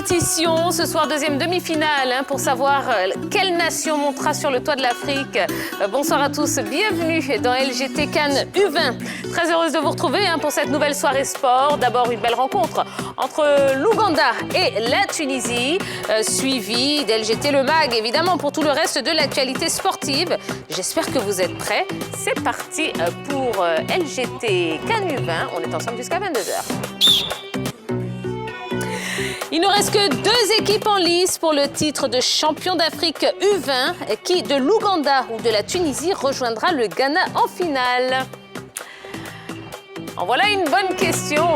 compétition. Ce soir, deuxième demi-finale pour savoir quelle nation montera sur le toit de l'Afrique. Bonsoir à tous, bienvenue dans LGT Cannes U20. Très heureuse de vous retrouver pour cette nouvelle soirée sport. D'abord, une belle rencontre entre l'Ouganda et la Tunisie, suivie d'LGT Le Mag, évidemment, pour tout le reste de l'actualité sportive. J'espère que vous êtes prêts. C'est parti pour LGT Cannes U20. On est ensemble jusqu'à 22h. Il ne reste que 2 équipes en lice pour le titre de champion d'Afrique U20 qui, de l'Ouganda ou de la Tunisie, rejoindra le Ghana en finale. En voilà une bonne question,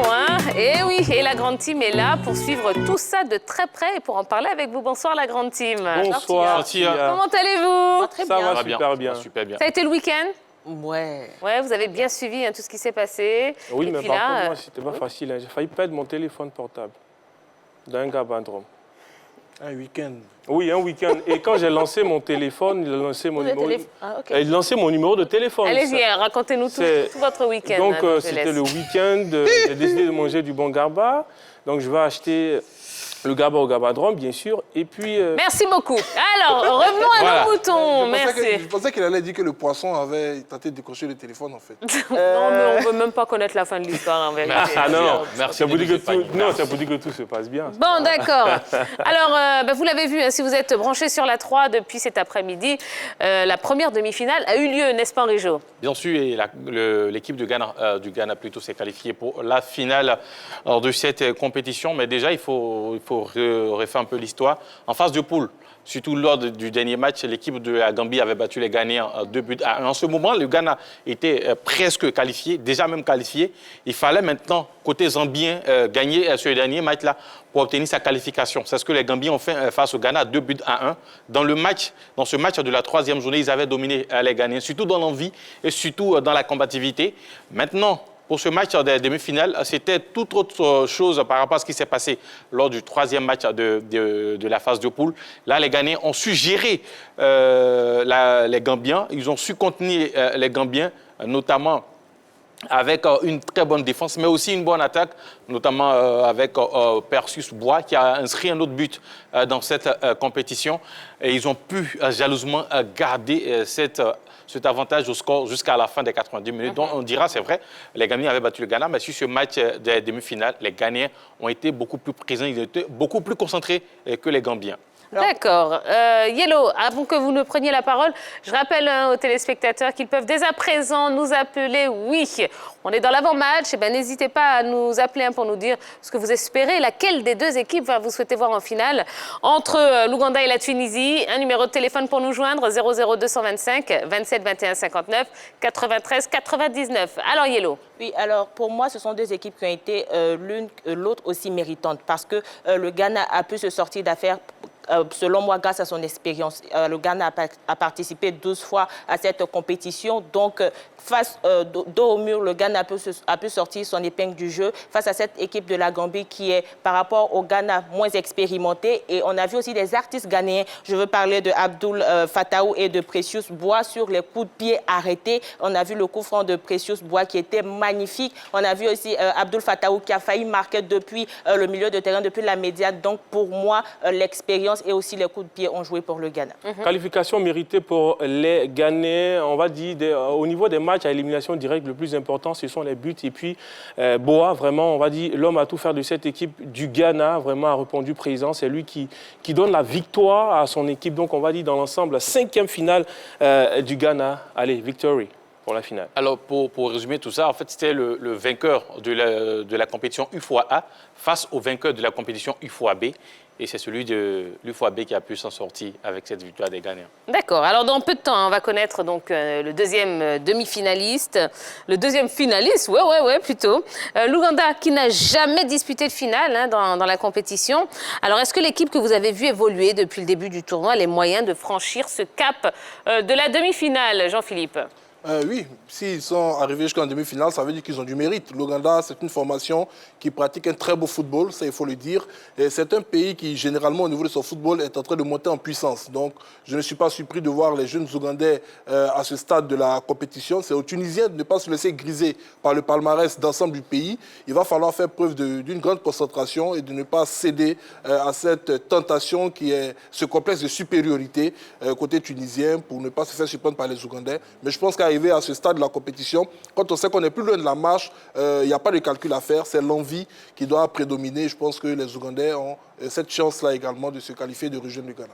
Et oui, et la grande team est là pour suivre tout ça de très près et pour en parler avec vous. Bonsoir la grande team. Bonsoir. Comment allez-vous? Très bien. Ça va super bien. Super bien. Ça a été le week-end? Ouais. Ouais, vous avez bien suivi tout ce qui s'est passé. Oui, et mais puis par là, contre, moi, c'était pas facile. J'ai failli perdre mon téléphone portable d'un gabandrome. Un week-end. Oui, un week-end. Et quand j'ai lancé mon téléphone, il a lancé mon numéro. Il lançait mon numéro de téléphone. Allez-y, racontez-nous tout votre week-end. Donc, c'était le week-end. J'ai décidé de manger du bon garba. Donc, je vais acheter le garba au gabandrome, bien sûr. Et puis... Merci beaucoup. Alors, revenons à nos moutons. Merci. Je pensais qu'il allait dire que le poisson avait tenté de décrocher le téléphone, en fait. Non, mais on ne veut même pas connaître la fin de l'histoire, en vérité. Ah non, Merci. ça vous dit que tout se passe bien. Bon, d'accord. Alors, vous l'avez vu, si vous êtes branchés sur la 3 depuis cet après-midi, la première demi-finale a eu lieu, n'est-ce pas, Rijo? Bien sûr, et l'équipe du Ghana plutôt s'est qualifiée pour la finale de cette compétition. Mais déjà, il faut refaire un peu l'histoire. En phase de poule, surtout lors du dernier match, l'équipe de la Gambie avait battu les Ghanéens 2-1. En ce moment, le Ghana était presque qualifié, déjà même qualifié. Il fallait maintenant, côté zambien, gagner ce dernier match-là pour obtenir sa qualification. C'est ce que les Gambiens ont fait face au Ghana, 2-1. Dans ce match de la 3e journée, ils avaient dominé les Ghanéens, surtout dans l'envie et surtout dans la combativité. Maintenant, pour ce match des demi-finales, c'était toute autre chose par rapport à ce qui s'est passé lors du 3e match de la phase de poule. Là, les Ghanéens ont su gérer les Gambiens. Ils ont su contenir les Gambiens, notamment avec une très bonne défense, mais aussi une bonne attaque, notamment avec Perseus Bois, qui a inscrit un autre but dans cette compétition. Et ils ont pu jalousement garder cet avantage au score jusqu'à la fin des 90 minutes. Donc, on dira, c'est vrai, les Ghanéens avaient battu le Ghana, mais sur ce match des demi-finales, les Ghanéens ont été beaucoup plus présents, ils étaient beaucoup plus concentrés que les Gambiens. D'accord. Yellow, avant que vous ne preniez la parole, je rappelle aux téléspectateurs qu'ils peuvent dès à présent nous appeler. Oui, on est dans l'avant-match. N'hésitez pas à nous appeler pour nous dire ce que vous espérez. Laquelle des 2 équipes vous souhaitez voir en finale entre l'Ouganda et la Tunisie. Un numéro de téléphone pour nous joindre, 00225 27 21 59 93 99. Alors, Yellow. Oui, alors pour moi, ce sont 2 équipes qui ont été l'autre aussi méritantes parce que le Ghana a pu se sortir d'affaires. Selon moi, grâce à son expérience, le Ghana a participé 12 fois à cette compétition. Donc, face dos au mur, le Ghana a pu sortir son épingle du jeu face à cette équipe de la Gambie qui est, par rapport au Ghana, moins expérimentée. Et on a vu aussi des artistes ghanéens. Je veux parler de Abdul Fataou et de Precious Bois sur les coups de pied arrêtés. On a vu le coup franc de Precious Bois qui était magnifique. On a vu aussi Abdul Fataou qui a failli marquer depuis le milieu de terrain, depuis la médiane. Donc, pour moi, l'expérience et aussi les coups de pied ont joué pour le Ghana. Qualification méritée pour les Ghanéens. On va dire, au niveau des matchs à élimination directe, le plus important, ce sont les buts. Et puis, Boa, vraiment, on va dire, l'homme à tout faire de cette équipe du Ghana, vraiment a répondu présent. C'est lui qui donne la victoire à son équipe. Donc, on va dire, dans l'ensemble, 5e finale du Ghana. Allez, victory pour la finale. Alors, pour résumer tout ça, en fait, c'était le vainqueur de la compétition UFOA face au vainqueur de la compétition UFOA-B. Et c'est celui de l'UFOA-B qui a pu s'en sortir avec cette victoire des Ghanéens. D'accord. Alors, dans peu de temps, on va connaître donc le 2e demi-finaliste. Le 2e finaliste, ouais, plutôt. L'Ouganda qui n'a jamais disputé de finale dans la compétition. Alors, est-ce que l'équipe que vous avez vue évoluer depuis le début du tournoi a les moyens de franchir ce cap de la demi-finale, Jean-Philippe? Oui, s'ils sont arrivés jusqu'en demi-finale, ça veut dire qu'ils ont du mérite. L'Ouganda, c'est une formation qui pratique un très beau football, ça il faut le dire. Et c'est un pays qui, généralement, au niveau de son football, est en train de monter en puissance. Donc, je ne suis pas surpris de voir les jeunes Ougandais à ce stade de la compétition. C'est aux Tunisiens de ne pas se laisser griser par le palmarès d'ensemble du pays. Il va falloir faire preuve d'une grande concentration et de ne pas céder à cette tentation qui est ce complexe de supériorité côté tunisien pour ne pas se faire surprendre par les Ougandais. Mais je pense qu'arriver à ce stade de la compétition, quand on sait qu'on est plus loin de la marche, il n'y a pas de calcul à faire, c'est l'envie qui doit prédominer. Je pense que les Ougandais ont cette chance-là également de se qualifier de rejoindre le Ghana.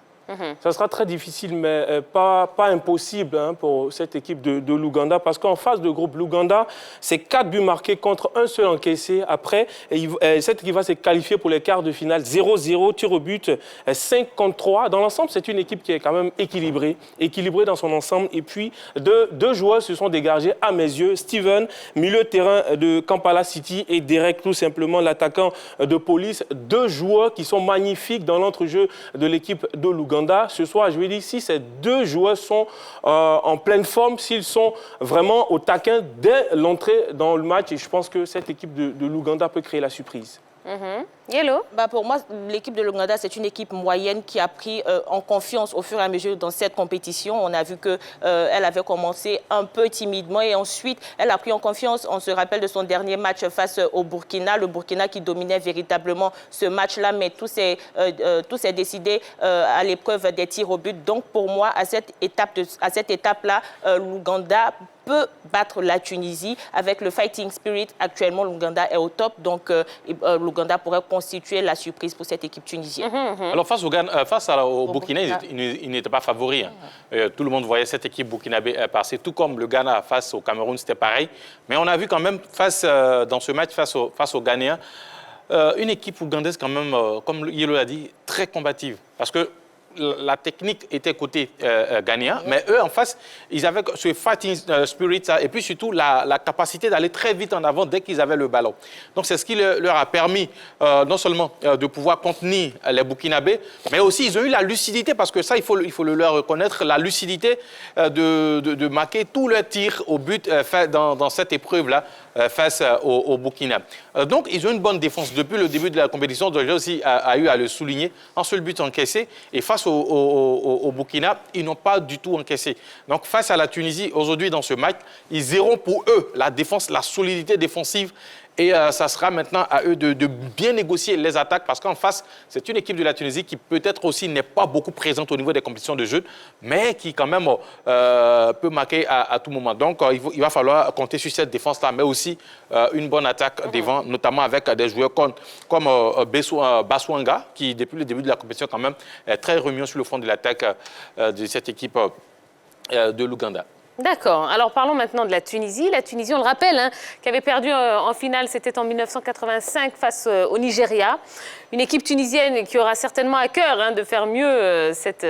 Ça sera très difficile, mais pas impossible pour cette équipe de l'Ouganda, parce qu'en phase de groupe, l'Ouganda, c'est 4 buts marqués contre un seul encaissé. Après, cette équipe va se qualifier pour les quarts de finale 0-0, tir au but 5-3. Dans l'ensemble, c'est une équipe qui est quand même équilibrée dans son ensemble. Et puis, deux joueurs se sont dégagés à mes yeux. Steven, milieu de terrain de Kampala City, et Derek, tout simplement, l'attaquant de Police. 2 joueurs qui sont magnifiques dans l'entrejeu de l'équipe de l'Ouganda. Ce soir, je vais dire, si ces 2 joueurs sont en pleine forme, s'ils sont vraiment au taquin dès l'entrée dans le match, et je pense que cette équipe de l'Ouganda peut créer la surprise. Yellow. Pour moi, l'équipe de l'Ouganda, c'est une équipe moyenne qui a pris en confiance au fur et à mesure dans cette compétition. On a vu qu'elle avait commencé un peu timidement et ensuite, elle a pris en confiance. On se rappelle de son dernier match face au Burkina. Le Burkina qui dominait véritablement ce match-là, mais tout s'est décidé à l'épreuve des tirs au but. Donc, pour moi, à cette étape-là, l'Ouganda peut battre la Tunisie. Avec le fighting spirit, actuellement, l'Ouganda est au top. Donc, l'Ouganda pourrait constituer la surprise pour cette équipe tunisienne. Alors, face au Burkina, il n'était pas favori. Tout le monde voyait cette équipe burkinabé passer, tout comme le Ghana face au Cameroun, c'était pareil. Mais on a vu quand même, dans ce match, face aux Ghanéens, une équipe ougandaise quand même, comme Yelo l'a dit, très combative. Parce que la technique était côté ghanéen, mais eux, en face, ils avaient ce fighting spirit, et puis surtout la capacité d'aller très vite en avant dès qu'ils avaient le ballon. Donc, c'est ce qui leur a permis non seulement de pouvoir contenir les Burkinabés, mais aussi ils ont eu la lucidité, parce que ça, il faut le leur reconnaître, la lucidité de marquer tous leurs tirs au but dans cette épreuve-là face au Burkina. Donc, ils ont une bonne défense. Depuis le début de la compétition, Georges aussi a eu à le souligner, un seul but encaissé, et face au Burkina, ils n'ont pas du tout encaissé. Donc, face à la Tunisie, aujourd'hui, dans ce match, ils auront pour eux la défense, la solidité défensive. Et ça sera maintenant à eux de bien négocier les attaques, parce qu'en face, c'est une équipe de la Tunisie qui peut-être aussi n'est pas beaucoup présente au niveau des compétitions de jeu, mais qui quand même peut marquer à tout moment. Donc, il va falloir compter sur cette défense-là, mais aussi une bonne attaque devant, notamment avec des joueurs comme Baswanga, qui, depuis le début de la compétition, quand même, est très remuant sur le front de l'attaque de cette équipe de l'Ouganda. D'accord. Alors parlons maintenant de la Tunisie. La Tunisie, on le rappelle, qui avait perdu en finale, c'était en 1985 face au Nigeria. Une équipe tunisienne qui aura certainement à cœur de faire mieux cette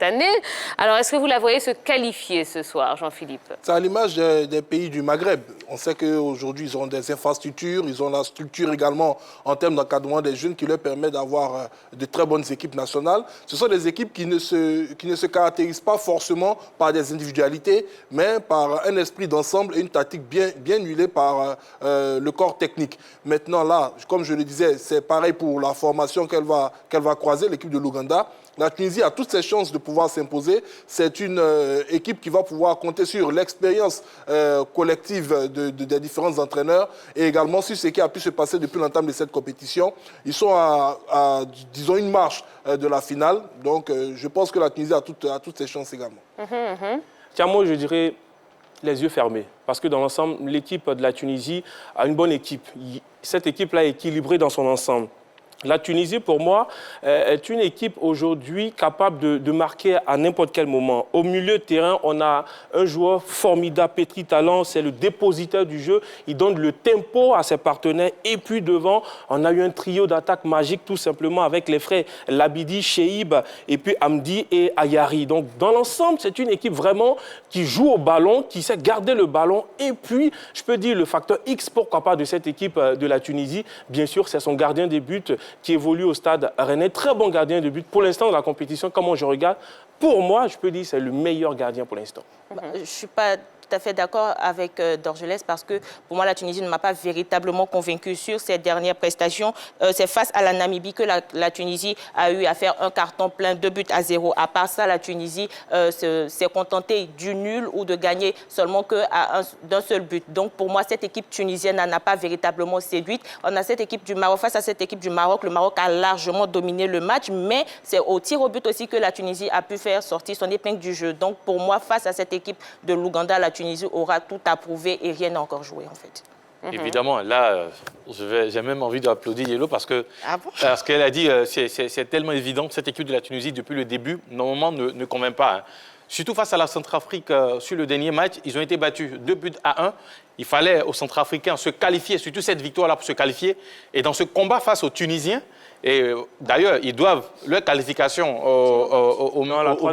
année. Alors est-ce que vous la voyez se qualifier ce soir, Jean-Philippe? C'est à l'image des pays du Maghreb. On sait qu'aujourd'hui, ils ont des infrastructures, ils ont la structure également en termes d'encadrement des jeunes qui leur permet d'avoir de très bonnes équipes nationales. Ce sont des équipes qui ne se caractérisent pas forcément par des individualités, mais par un esprit d'ensemble et une tactique bien huilée par le corps technique. Maintenant, là, comme je le disais, c'est pareil pour la formation qu'elle va croiser, l'équipe de l'Ouganda. La Tunisie a toutes ses chances de pouvoir s'imposer. C'est une équipe qui va pouvoir compter sur l'expérience collective des différents entraîneurs et également sur ce qui a pu se passer depuis l'entame de cette compétition. Ils sont à disons, une marche de la finale. Donc, je pense que la Tunisie a toutes ses chances également. Tiens, moi, je dirais les yeux fermés. Parce que dans l'ensemble, l'équipe de la Tunisie a une bonne équipe. Cette équipe-là est équilibrée dans son ensemble. La Tunisie, pour moi, est une équipe aujourd'hui capable de marquer à n'importe quel moment. Au milieu de terrain, on a un joueur formidable, pétri talent, c'est le dépositaire du jeu. Il donne le tempo à ses partenaires. Et puis devant, on a eu un trio d'attaque magique, tout simplement, avec les frères Labidi, Cheib, et puis Amdi et Ayari. Donc, dans l'ensemble, c'est une équipe vraiment qui joue au ballon, qui sait garder le ballon. Et puis, je peux dire, le facteur X, pourquoi pas, de cette équipe de la Tunisie, bien sûr, c'est son gardien des buts, qui évolue au stade Rennais. Très bon gardien de but. Pour l'instant, dans la compétition, comment je regarde, pour moi, je peux dire que c'est le meilleur gardien pour l'instant. Je ne suis pas à fait d'accord avec Dorgelès parce que pour moi, la Tunisie ne m'a pas véritablement convaincu sur ses dernières prestations. C'est face à la Namibie que la Tunisie a eu à faire un carton plein, 2-0. À part ça, la Tunisie s'est contentée du nul ou de gagner seulement d'un seul but. Donc pour moi, cette équipe tunisienne n'a pas véritablement séduite. On a cette équipe du Maroc. Face à cette équipe du Maroc, le Maroc a largement dominé le match, mais c'est au tir au but aussi que la Tunisie a pu faire sortir son épingle du jeu. Donc pour moi, face à cette équipe de l'Ouganda, la Tunisie aura tout à prouver et rien n'a encore joué en fait. Évidemment, là, j'ai même envie d'applaudir Yelo parce que ce qu'elle a dit, c'est tellement évident que cette équipe de la Tunisie, depuis le début, normalement, ne convainc pas. Hein. Surtout face à la Centrafrique, sur le dernier match, ils ont été battus 2-1. Il fallait aux Centrafricains se qualifier, surtout cette victoire-là pour se qualifier. Et dans ce combat face aux Tunisiens, et d'ailleurs, ils doivent leur qualification aux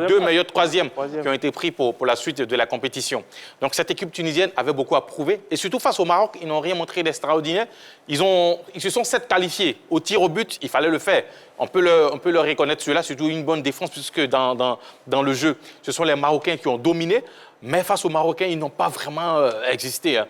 deux meilleurs troisièmes qui ont été pris pour la suite de la compétition. Donc cette équipe tunisienne avait beaucoup à prouver. Et surtout face au Maroc, ils n'ont rien montré d'extraordinaire. Ils se sont qualifiés au tir au but, il fallait le faire. On peut leur reconnaître cela, surtout une bonne défense, puisque dans le jeu, ce sont les Marocains qui ont dominé. Mais face aux Marocains, ils n'ont pas vraiment existé. Hein.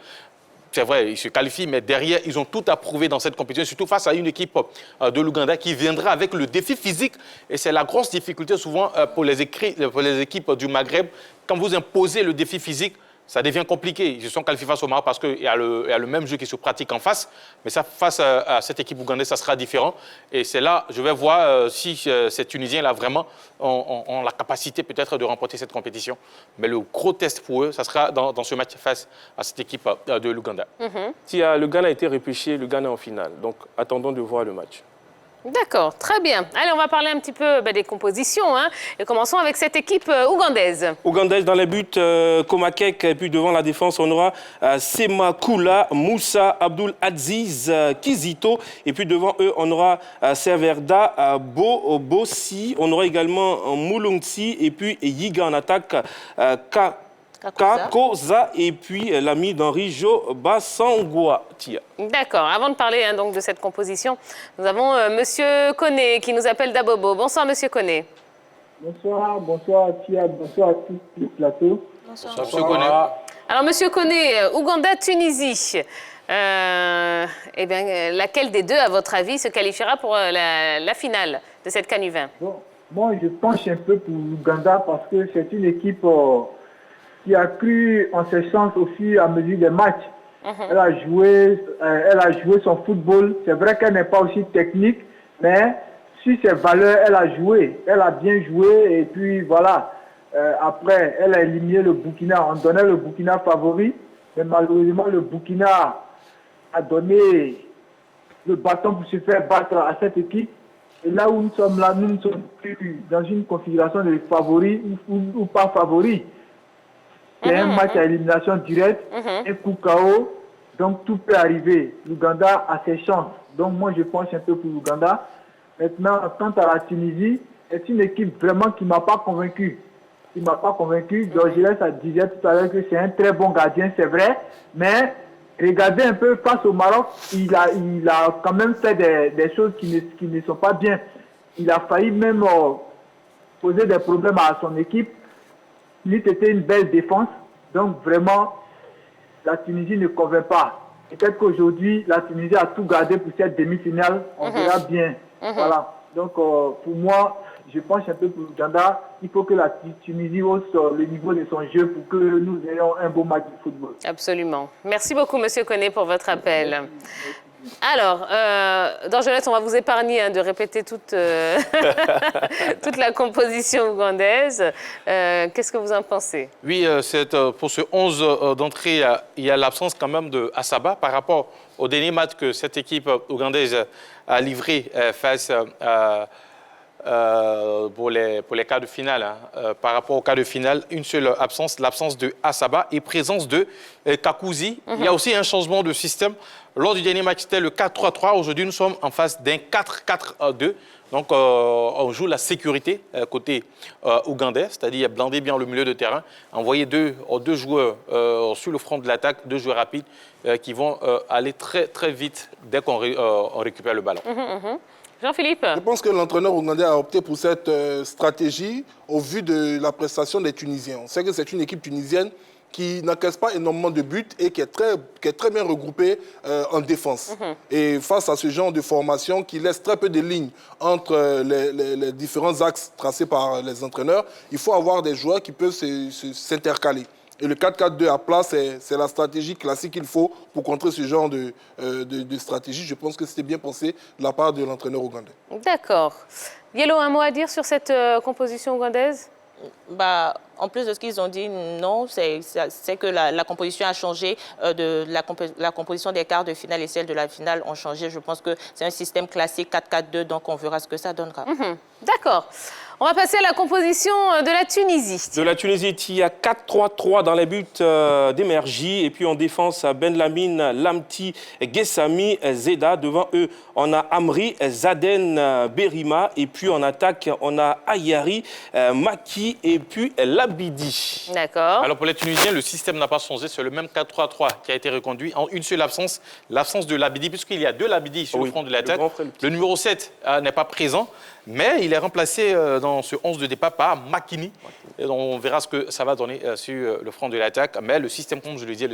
C'est vrai, ils se qualifient, mais derrière, ils ont tout à prouver dans cette compétition, surtout face à une équipe de l'Ouganda qui viendra avec le défi physique. Et c'est la grosse difficulté souvent pour les équipes du Maghreb. Quand vous imposez le défi physique, ça devient compliqué. Ils se sont qualifiés face au Maroc parce qu'il y a le même jeu qui se pratique en face. Mais ça, face à cette équipe ougandaise, ça sera différent. Et c'est là, je vais voir si ces Tunisiens-là vraiment ont la capacité peut-être de remporter cette compétition. Mais le gros test pour eux, ça sera dans ce match face à cette équipe de l'Ouganda. Si le Ghana a été repêché, le Ghana en finale. Donc attendons de voir le match. D'accord, très bien. Allez, on va parler un petit peu des compositions. Hein, et commençons avec cette équipe ougandaise. Ougandaise dans les buts, Komakek, et puis devant la défense, on aura Semakula, Moussa, Abdul Aziz, Kizito. Et puis devant eux, on aura Serverda, Bossi. On aura également Moulungsi et puis Yiga en attaque, Kakoza et puis l'ami d'Henri Jo Bassangwa. D'accord. Avant de parler donc de cette composition, nous avons Monsieur Koné qui nous appelle d'Abobo. Bonsoir Monsieur Koné. Bonsoir Tia, bonsoir à tous le plateau. Bonsoir Monsieur Koné. Alors Monsieur Koné, Ouganda-Tunisie. Eh bien, laquelle des deux, à votre avis, se qualifiera pour la finale de cette CAN U20? Bon, moi, je penche un peu pour l'Ouganda parce que c'est une équipe qui a cru en ses chances aussi à mesure des matchs. Elle a joué son football. C'est vrai qu'elle n'est pas aussi technique, mais sur ses valeurs, elle a joué. Elle a bien joué et puis voilà. Après, elle a éliminé le Burkina. On donnait le Burkina favori, mais malheureusement, le Burkina a donné le bâton pour se faire battre à cette équipe. Et là où nous sommes là, nous ne sommes plus dans une configuration de favoris ou pas favoris. C'est un match à élimination directe, un coup KO, donc tout peut arriver. L'Ouganda a ses chances. Donc moi je penche un peu pour l'Ouganda. Maintenant, quant à la Tunisie, c'est une équipe vraiment qui ne m'a pas convaincu. Dorgelès disait tout à l'heure que c'est un très bon gardien, c'est vrai, mais regardez un peu face au Maroc, il a quand même fait des choses qui ne sont pas bien. Il a failli même poser des problèmes à son équipe. C'était une belle défense. Donc vraiment, la Tunisie ne convainc pas. Peut-être qu'aujourd'hui, la Tunisie a tout gardé pour cette demi-finale. On verra bien. Voilà. Donc pour moi, je penche un peu pour l'Ouganda. Il faut que la Tunisie hausse le niveau de son jeu pour que nous ayons un beau match de football. Absolument. Merci beaucoup, Monsieur Koné, pour votre appel. Alors, Dorgelès, on va vous épargner de répéter toute la composition ougandaise. Qu'est-ce que vous en pensez? Oui, pour ce 11 d'entrée, il y a l'absence quand même de Asaba par rapport au dernier match que cette équipe ougandaise a livré face pour les quarts de finale. Par rapport au quart de finale, une seule absence, l'absence de Asaba et présence de Kakouzi. Il y a aussi un changement de système. Lors du dernier match, c'était le 4-3-3. Aujourd'hui, nous sommes en face d'un 4-4-2. Donc, on joue la sécurité côté ougandais, c'est-à-dire blinder bien le milieu de terrain, envoyer deux joueurs sur le front de l'attaque, 2 joueurs rapides qui vont aller très, très vite dès qu'on récupère le ballon. Jean-Philippe? Je pense que l'entraîneur ougandais a opté pour cette stratégie au vu de la prestation des Tunisiens. On sait que c'est une équipe tunisienne qui n'encaisse pas énormément de buts et qui est très bien regroupée en défense. Et face à ce genre de formation qui laisse très peu de lignes entre les différents axes tracés par les entraîneurs, il faut avoir des joueurs qui peuvent s'intercaler. Et le 4-4-2 à plat, c'est la stratégie classique qu'il faut pour contrer ce genre de stratégie. Je pense que c'était bien pensé de la part de l'entraîneur ougandais. D'accord. Yellow, un mot à dire sur cette composition ougandaise? En plus de ce qu'ils ont dit, non, c'est que la composition a changé, la composition des quarts de finale et celle de la finale ont changé. Je pense que c'est un système classique 4-4-2, donc on verra ce que ça donnera. D'accord. On va passer à la composition de la Tunisie. De la Tunisie, il y a 4-3-3 dans les buts d'Emergie. Et puis en défense, Ben Lamine, Lamti, Gessami, Zeda. Devant eux, on a Amri, Zaden, Berima. Et puis en attaque, on a Ayari, Maki et puis Labidi. D'accord. Alors pour les Tunisiens, le système n'a pas changé. C'est le même 4-3-3 qui a été reconduit en une seule absence, l'absence de Labidi, puisqu'il y a deux Labidi sur le front de l'attaque. Le numéro 7 n'est pas présent, mais il est remplacé dans ce 11 de départ par Makini. Et donc on verra ce que ça va donner sur le front de l'attaque. Mais le système, comme je le disais,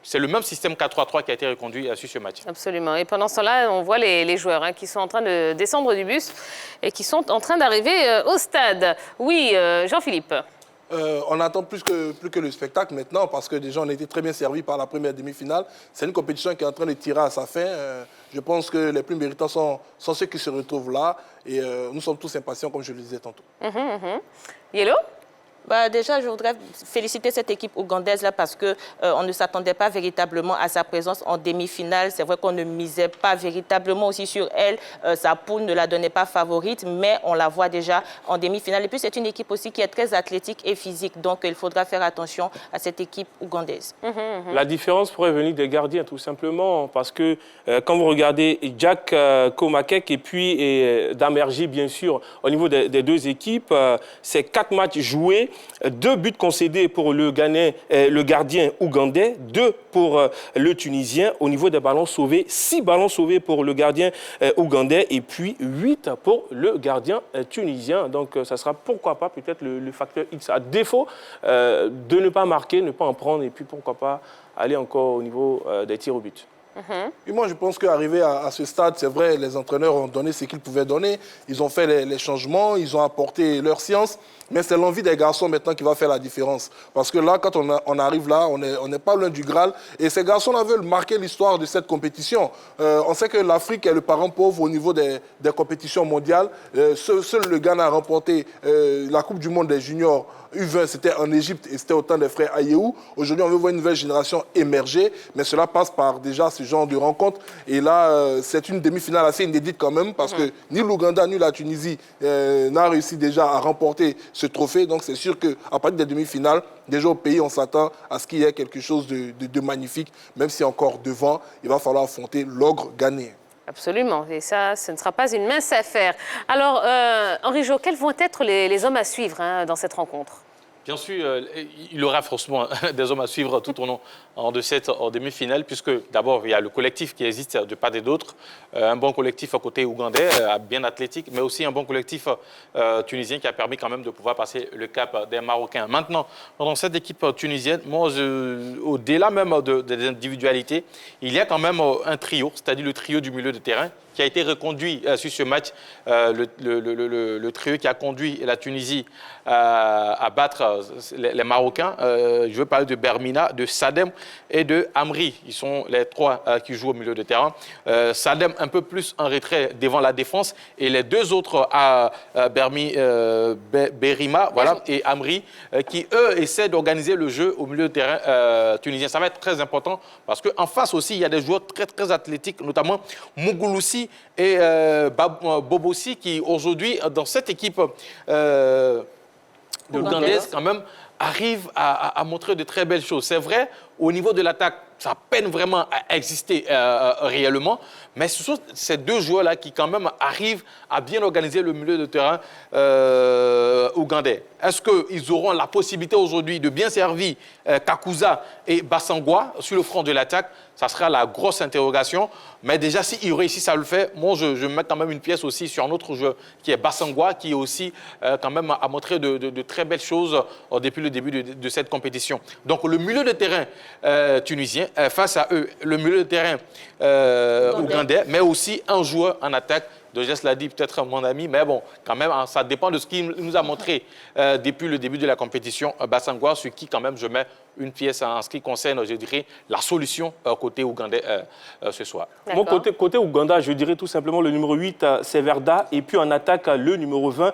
c'est le même système 4-3-3 qui a été reconduit sur ce match. Absolument. Et pendant ce temps-là, on voit les joueurs qui sont en train de descendre du bus et qui sont en train d'arriver au stade. Oui, Jean-Philippe. On attend plus que le spectacle maintenant parce que déjà on a été très bien servis par la première demi-finale. C'est une compétition qui est en train de tirer à sa fin. Je pense que les plus méritants sont ceux qui se retrouvent là et nous sommes tous impatients comme je le disais tantôt. Yellow? Déjà, je voudrais féliciter cette équipe ougandaise là parce que on ne s'attendait pas véritablement à sa présence en demi-finale. C'est vrai qu'on ne misait pas véritablement aussi sur elle. Sa poule ne la donnait pas favorite, mais on la voit déjà en demi-finale. Et puis, c'est une équipe aussi qui est très athlétique et physique. Donc, il faudra faire attention à cette équipe ougandaise. La différence pourrait venir des gardiens, tout simplement, parce que quand vous regardez Jack Komakek et puis Damerji, bien sûr, au niveau des deux équipes, c'est 4 matchs joués. 2 buts concédés pour le gardien ougandais, 2 pour le Tunisien. Au niveau des ballons sauvés, 6 ballons sauvés pour le gardien ougandais et puis 8 pour le gardien tunisien. Donc ça sera pourquoi pas peut-être le facteur X. À défaut de ne pas marquer, ne pas en prendre et puis pourquoi pas aller encore au niveau des tirs au but. Et moi, je pense qu'arrivé à ce stade, c'est vrai, les entraîneurs ont donné ce qu'ils pouvaient donner. Ils ont fait les changements, ils ont apporté leur science. Mais c'est l'envie des garçons maintenant qui va faire la différence. Parce que là, quand on arrive là, on n'est pas loin du Graal. Et ces garçons-là veulent marquer l'histoire de cette compétition. On sait que l'Afrique est le parent pauvre au niveau des compétitions mondiales. Seul le Ghana a remporté la Coupe du monde des juniors U20, c'était en Égypte et c'était au temps des frères Ayew. Aujourd'hui, on veut voir une nouvelle génération émerger, mais cela passe par déjà ce genre de rencontre. Et là, c'est une demi-finale assez inédite quand même, parce que ni l'Ouganda ni la Tunisie n'a réussi déjà à remporter ce trophée. Donc c'est sûr qu'à partir des demi-finales, déjà au pays, on s'attend à ce qu'il y ait quelque chose de magnifique, même si encore devant, il va falloir affronter l'ogre ghanéen. Absolument, et ça, ce ne sera pas une mince affaire. Alors, Henri Jo, quels vont être les hommes à suivre dans cette rencontre? Bien sûr, il y aura forcément des hommes à suivre tout au long de cette demi-finale, puisque d'abord, il y a le collectif qui existe de part et d'autre. Un bon collectif à côté ougandais, bien athlétique, mais aussi un bon collectif tunisien qui a permis quand même de pouvoir passer le cap des Marocains. Maintenant, dans cette équipe tunisienne, moi, au-delà même des individualités, il y a quand même un trio, c'est-à-dire le trio du milieu de terrain, qui a été reconduit sur ce match, le trio qui a conduit la Tunisie à battre les Marocains. Je veux parler de Bermina, de Sadem et de Amri. Ils sont les 3 qui jouent au milieu de terrain. Sadem un peu plus en retrait devant la défense et les 2 autres, Berima voilà, et Amri, qui eux essaient d'organiser le jeu au milieu de terrain tunisien. Ça va être très important parce qu'en face aussi, il y a des joueurs très, très athlétiques, notamment Mouguloussi et Bobossi qui aujourd'hui, dans cette équipe ougandaise, quand même, arrivent à montrer de très belles choses. C'est vrai, au niveau de l'attaque, ça peine vraiment à exister réellement. Mais ce sont ces deux joueurs-là qui, quand même, arrivent à bien organiser le milieu de terrain ougandais. Est-ce qu'ils auront la possibilité aujourd'hui de bien servir Kakuza et Bassangwa sur le front de l'attaque? Ça sera la grosse interrogation. Mais déjà, s'ils réussissent à le faire, moi, je mets quand même une pièce aussi sur un autre joueur qui est Bassangwa, qui aussi, quand même, a montré de très belles choses depuis le début de cette compétition. Donc, le milieu de terrain tunisien, face à eux, le milieu de terrain ougandais, mais aussi un joueur en attaque. Dojès l'a dit, peut-être mon ami, mais bon, quand même, ça dépend de ce qu'il nous a montré depuis le début de la compétition. Bassangwa, sur qui, quand même, je mets une pièce en ce qui concerne, je dirais, la solution côté ougandais ce soir. Mon côté Ouganda, je dirais tout simplement le numéro 8, Severda, et puis en attaque, le numéro 20,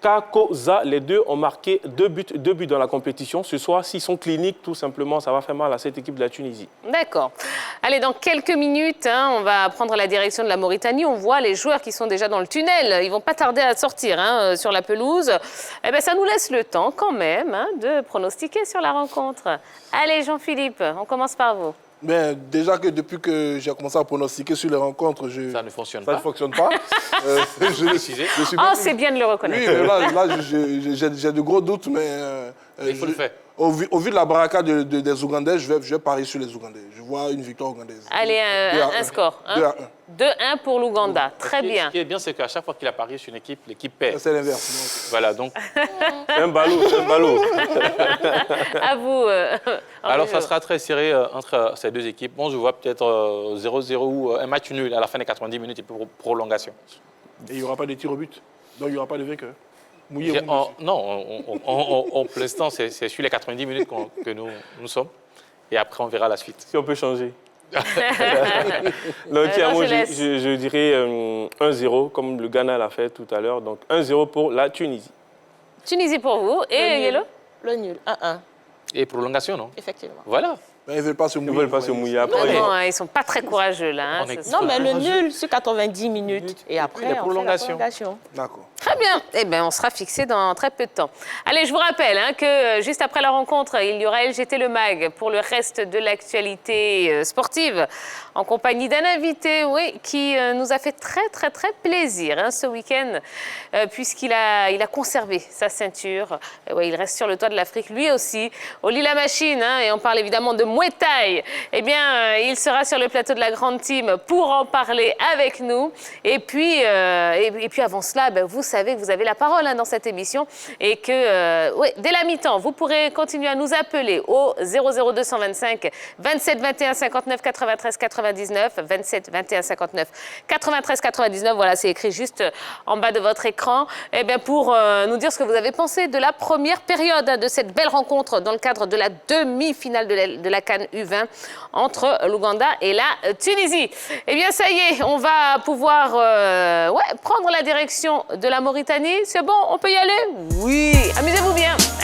Kakoza. Les deux ont marqué deux buts dans la compétition. Ce soir, s'ils sont cliniques, tout simplement, ça va faire mal à cette équipe de la Tunisie. D'accord. Allez, dans quelques minutes, on va prendre la direction de la Mauritanie. On voit les joueurs qui sont déjà dans le tunnel. Ils ne vont pas tarder à sortir sur la pelouse. Eh bien, ça nous laisse le temps quand même de pronostiquer sur la rencontre. Allez, Jean-Philippe, on commence par vous. Mais déjà que depuis que j'ai commencé à pronostiquer sur les rencontres, ça ne fonctionne pas. C'est bien de le reconnaître. Oui, mais là j'ai de gros doutes, mais il faut le faire. Au vu de la baraka des Ougandais, je vais parier sur les Ougandais. Je vois une victoire ougandaise. Allez, un score. 2-1 pour l'Ouganda. Très bien. Ce qui est bien, c'est qu'à chaque fois qu'il a parié sur une équipe, l'équipe perd. C'est l'inverse. Voilà, donc. C'est un ballot. À vous. Alors, ça sera très serré entre ces deux équipes. Bon, je vois peut-être 0-0 ou un match nul à la fin des 90 minutes et pour prolongation. Et il n'y aura pas de tir au but. Donc, il n'y aura pas de vainqueur. Non, pour l'instant, c'est sur les 90 minutes que nous sommes. Et après, on verra la suite. Si on peut changer. Donc, moi, je dirais 1-0, comme le Ghana l'a fait tout à l'heure. Donc, 1-0 pour la Tunisie. Tunisie pour vous. Et Yelo? Le nul, 1-1. Et prolongation, non? Effectivement. Voilà. Mais ils ne veulent pas se mouiller. Ils ne veulent pas se mouiller après. Non, ils ne sont pas très courageux là. Non, mais le nul sur 90 minutes. Et après, la prolongation. D'accord. Très bien. Eh bien, on sera fixé dans très peu de temps. Allez, je vous rappelle que juste après la rencontre, il y aura LGT Le Mag pour le reste de l'actualité sportive, en compagnie d'un invité, qui nous a fait très plaisir ce week-end, puisqu'il a conservé sa ceinture. Il reste sur le toit de l'Afrique, lui aussi. Oli la machine, et on parle évidemment de Muay Thai. Eh bien, il sera sur le plateau de la grande team pour en parler avec nous. Et puis avant cela, vous savez que vous avez la parole dans cette émission et que dès la mi-temps, vous pourrez continuer à nous appeler au 00225 27 21 59 93 99 27 21 59 93 99. Voilà, c'est écrit juste en bas de votre écran. Eh bien, pour nous dire ce que vous avez pensé de la première période de cette belle rencontre dans le cadre de la demi-finale de la CAN U20 entre l'Ouganda et la Tunisie. Eh bien, ça y est, on va pouvoir prendre la direction de la Mauritanie. C'est bon, on peut y aller? Oui, amusez-vous bien.